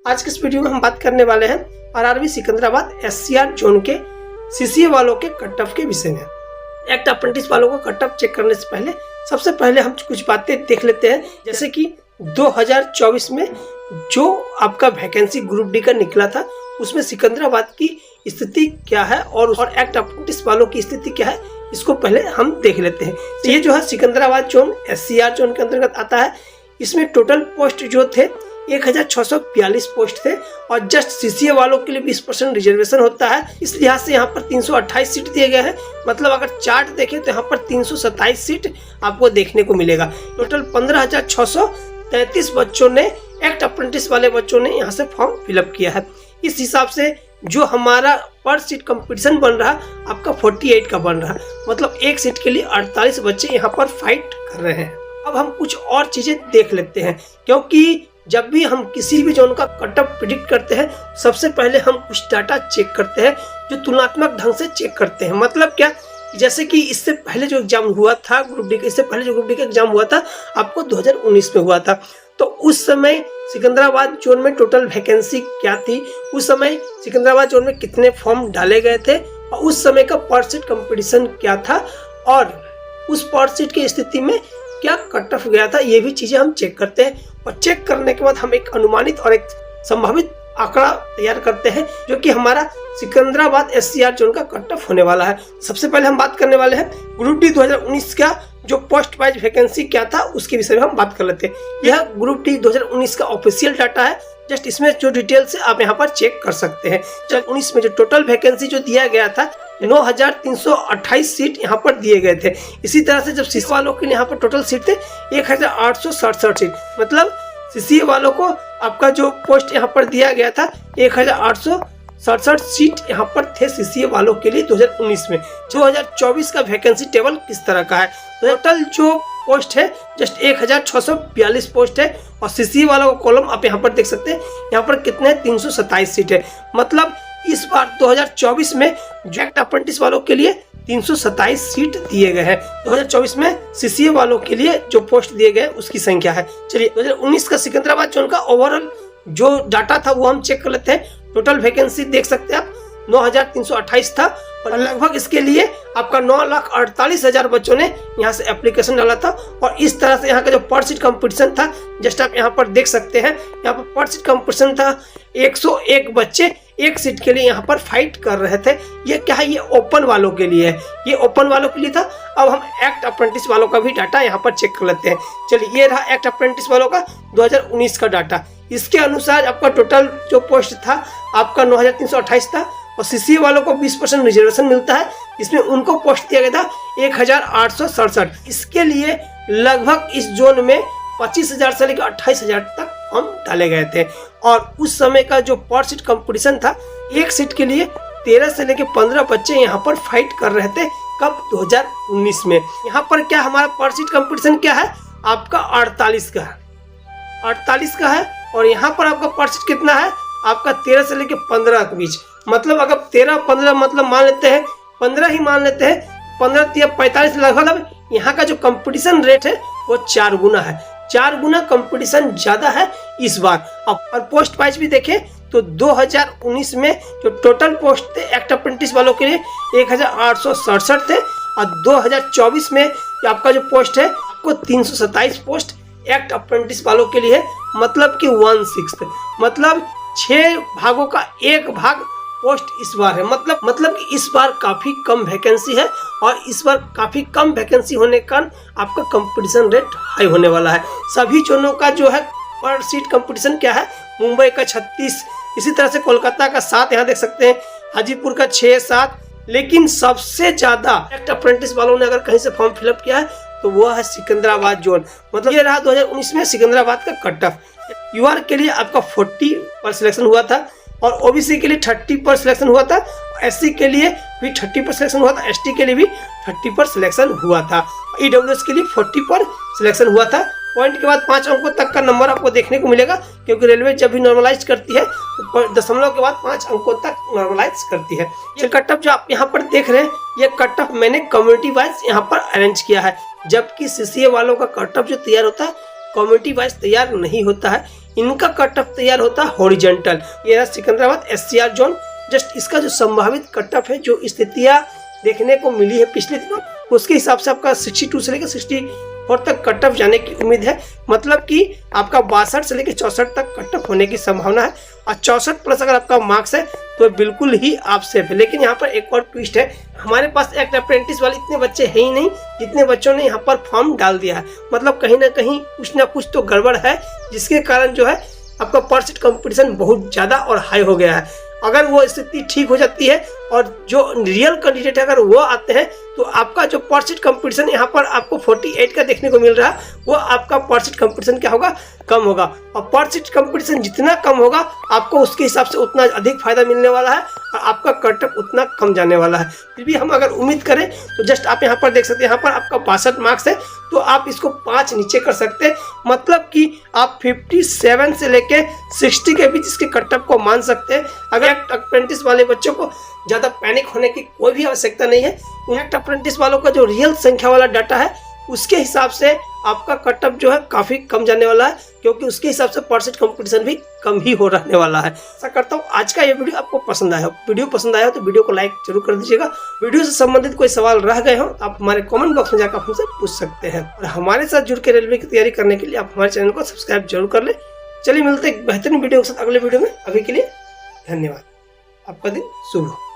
आज के इस वीडियो में हम बात करने वाले हैं आरआरबी सिकंदराबाद एससीआर जोन के सीसीए वालों के कट ऑफ के विषय में। एक्ट अप्रेंटिस वालों को कट ऑफ चेक करने से पहले सबसे पहले हम कुछ बातें देख लेते हैं, जैसे कि 2024 में जो आपका वैकेंसी ग्रुप डी का निकला था उसमें सिकंदराबाद की स्थिति क्या है और एक्ट अप्रेंटिस वालों की स्थिति क्या है, इसको पहले हम देख लेते हैं। तो ये जो है सिकंदराबाद जोन एससीआर जोन के अंतर्गत आता है। इसमें टोटल पोस्ट जो थे 1642 पोस्ट थे और जस्ट सीसीए वालों के लिए 20% रिजर्वेशन होता है। इस लिहाज से यहाँ पर 328 सीट दिए गए हैं। मतलब अगर चार्ट देखें तो यहाँ पर 327 सीट आपको देखने को मिलेगा। टोटल 15,633 बच्चों ने एक्ट अप्रेंटिस वाले बच्चों ने यहाँ से फॉर्म फिलअप किया है। इस हिसाब से जो हमारा पर सीट कंपटीशन बन रहा आपका 48 का बन रहा, मतलब एक सीट के लिए 48 बच्चे यहाँ पर फाइट कर रहे हैं। अब हम कुछ और चीजें देख लेते हैं, क्योंकि जब भी हम किसी भी जोन का कट ऑफ प्रिडिक्ट करते हैं सबसे पहले हम कुछ डाटा चेक करते हैं जो तुलनात्मक ढंग से चेक करते हैं। मतलब क्या, जैसे कि इससे पहले जो एग्जाम हुआ था ग्रुप डी का, इससे पहले जो ग्रुप डी का एग्जाम हुआ था आपको 2019 में हुआ था, तो उस समय सिकंदराबाद जोन में टोटल वैकेंसी क्या थी, उस समय सिकंदराबाद जोन में कितने फॉर्म डाले गए थे और उस समय का पर सीट कंपटीशन क्या था और उस पर सीट की स्थिति में क्या कट ऑफ गया था, ये भी चीजें हम चेक करते हैं। और चेक करने के बाद हम एक अनुमानित और एक संभावित आंकड़ा तैयार करते हैं जो कि हमारा सिकंदराबाद एससीआर जोन का कट ऑफ होने वाला है। सबसे पहले हम बात करने वाले हैं ग्रुप डी 2019 का जो पोस्ट वाइज वैकेंसी क्या था उसके विषय में हम बात कर लेते हैं। यह ग्रुप डी 2019 का ऑफिशियल डाटा है, जस्ट इसमें जो डिटेल्स है आप यहाँ पर चेक कर सकते हैं। 2019 में जो टोटल वैकेंसी जो दिया गया था 9,328 सीट यहाँ पर दिए गए थे। इसी तरह से जब सीसीए वालों के लिए यहाँ पर टोटल सीट थे 1,867 सीट, मतलब सीसीए वालों को आपका जो पोस्ट यहाँ पर दिया गया था 1,867 सीट यहाँ पर थे सीसीए वालों के लिए 2019 में। 2024 का वैकेंसी टेबल किस तरह का है, टोटल जो पोस्ट है जस्ट 1,642 पोस्ट है और सीसीए वालों का कॉलम आप यहाँ पर देख सकते हैं, यहाँ पर कितने 327 सीट है। मतलब इस बार 2024 में एक्ट अप्रेंटिस वालों के लिए 327 सीट दिए गए हैं। 2024 में सीसीए वालों के लिए जो पोस्ट दिए गए उसकी संख्या है। चलिए 2019 का सिकंदराबाद जोन का ओवरऑल जो डाटा था वो हम चेक कर लेते हैं। टोटल वैकेंसी देख सकते हैं आप 9,328 था और लगभग इसके लिए आपका 9,48,000 बच्चों ने यहाँ से एप्लीकेशन डाला था। और इस तरह से यहाँ का जो पर सीट कंपटीशन था जस्ट आप यहाँ पर देख सकते हैं, यहाँ पर सीट कंपटीशन था 101 बच्चे एक सीट के लिए यहाँ पर फाइट कर रहे थे। ये क्या है, ये ओपन वालों के लिए है, ये ओपन वालों के लिए था। अब हम एक्ट अप्रेंटिस वालों का भी डाटा यहाँ पर चेक कर लेते हैं। चलिए ये रहा एक्ट अप्रेंटिस वालों का 2019 का डाटा। इसके अनुसार आपका टोटल जो पोस्ट था आपका 9,328 था और सीसीए वालों को 20% रिजर्वेशन मिलता है, इसमें उनको पोस्ट दिया गया था 1,867। इसके लिए लगभग इस जोन में 25,000 से लेकर 28,000 तक फॉर्म डाले गए थे और उस समय का जो पर सीट कंपटीशन था एक सीट के लिए 13 से लेकर 15 बच्चे यहाँ पर फाइट कर रहे थे। कब, 2019 में। यहाँ पर क्या हमारा पर सीट कंपटीशन क्या है आपका 48 का है, 48 का है और यहाँ पर आपका पर सीट कितना है आपका 13 से लेकर 15 के बीच। मतलब अगर 13-15 मतलब मान लेते हैं 15 ही मान लेते हैं, 15 या 45 लगभग यहाँ का जो कंपटीशन रेट है वो 4 गुना है, 4 गुना कंपटीशन ज्यादा है इस बार। और पोस्ट वाइज भी देखें तो 2019 में जो टोटल पोस्ट थे एक्ट अप्रेंटिस वालों के लिए 1,867 थे और 2024 में आपका जो पोस्ट है आपको 327 पोस्ट एक्ट अप्रेंटिस वालों के लिए है, मतलब कि 1/6, मतलब 6 भागों का 1 भाग पोस्ट इस बार है। मतलब कि इस बार काफी कम वैकेंसी है और इस बार काफी कम वैकेंसी होने के कारण आपका कंपटीशन रेट हाई होने वाला है। सभी जोनों का जो है पर सीट कंपटीशन क्या है, मुंबई का 36, इसी तरह से कोलकाता का 7 यहाँ देख सकते हैं, हाजीपुर का 6-7, लेकिन सबसे ज्यादा एक्ट अप्रेंटिस वालों ने अगर कहीं से फॉर्म फिलअप किया है तो वो है सिकंदराबाद जोन। मतलब ये रहा 2019 में सिकंदराबाद का कट ऑफ। यूआर के लिए आपका 40 पर सिलेक्शन हुआ था और ओबीसी के लिए 30 पर सिलेक्शन हुआ था, एससी के लिए भी 30 पर सिलेक्शन हुआ था, एसटी के लिए भी 30 पर सिलेक्शन हुआ था, ईडब्ल्यूएस के लिए 40 पर सिलेक्शन हुआ था। पॉइंट के बाद 5 अंकों तक का नंबर आपको देखने को मिलेगा, क्योंकि रेलवे जब भी नॉर्मलाइज करती है तो दशमलव के बाद 5 अंकों तक नॉर्मलाइज करती है। ये कट ऑफ जो आप यहाँ पर देख रहे हैं ये कट ऑफ मैंने कम्युनिटी वाइज यहाँ पर अरेंज किया है, जबकि सीसीए वालों का कट ऑफ जो तैयार होता है कम्युनिटी वाइज तैयार नहीं होता है। इनका कट ऑफ तैयार होता है हॉरिजॉन्टल। ये रहा सिकंदराबाद SCR जोन। जस्ट इसका जो संभावित कट ऑफ है, जो स्थितियां देखने को मिली है पिछले दिनों, उसके हिसाब से आपका 62 से लेकर 64 तक कट ऑफ जाने की उम्मीद है। मतलब कि आपका 62 से लेकर 64 तक कट ऑफ होने की संभावना है। और 64 प्लस अगर आपका मार्क्स है तो बिल्कुल ही आप सेफ है। लेकिन यहाँ पर एक और ट्विस्ट है, हमारे पास एक्ट अप्रेंटिस वाले इतने बच्चे हैं ही नहीं जितने बच्चों ने यहाँ पर फॉर्म डाल दिया है। मतलब कहीं ना कहीं कुछ ना कुछ तो गड़बड़ है, जिसके कारण जो है आपका पर सीट कंपटीशन बहुत ज़्यादा और हाई हो गया है। अगर वो स्थिति ठीक हो जाती है और जो रियल कैंडिडेट अगर वो आते हैं तो आपका जो पर सीट कंपटीशन यहाँ पर आपको 48 का देखने को मिल रहा है, वो आपका पर सीट कंपटीशन क्या होगा, कम होगा। और पर सीट कंपटीशन जितना कम होगा आपको उसके हिसाब से उतना अधिक फायदा मिलने वाला है और आपका कट ऑफ उतना कम जाने वाला है। फिर भी हम अगर उम्मीद करें तो जस्ट आप यहाँ पर देख सकते हैं, यहाँ पर आपका 62 मार्क्स है तो आप इसको 5 नीचे कर सकते हैं। मतलब कि आप 57 से लेके 60 के बीच इसके कट ऑफ को मान सकते हैं। अगर अप्रेंटिस वाले बच्चों को ज़्यादा पैनिक होने की कोई भी आवश्यकता नहीं है। एक्ट अप्रेंटिस वालों का जो रियल संख्या वाला डाटा है उसके हिसाब से आपका कट ऑफ जो है काफ़ी कम जाने वाला है, क्योंकि उसके हिसाब से पर सीट कंपटीशन भी कम ही हो रहने वाला है। ऐसा करता हूँ आज का ये वीडियो आपको पसंद आया हो। वीडियो पसंद आया हो तो वीडियो को लाइक जरूर कर दीजिएगा। वीडियो से संबंधित कोई सवाल रह गए हो आप हमारे कमेंट बॉक्स में जाकर हमसे पूछ सकते हैं। और हमारे साथ जुड़ के रेलवे की तैयारी करने के लिए आप हमारे चैनल को सब्सक्राइब जरूर कर ले। चलिए मिलते हैं एक बेहतरीन वीडियो के साथ अगले वीडियो में। अभी के लिए धन्यवाद। आपका दिन शुभ हो।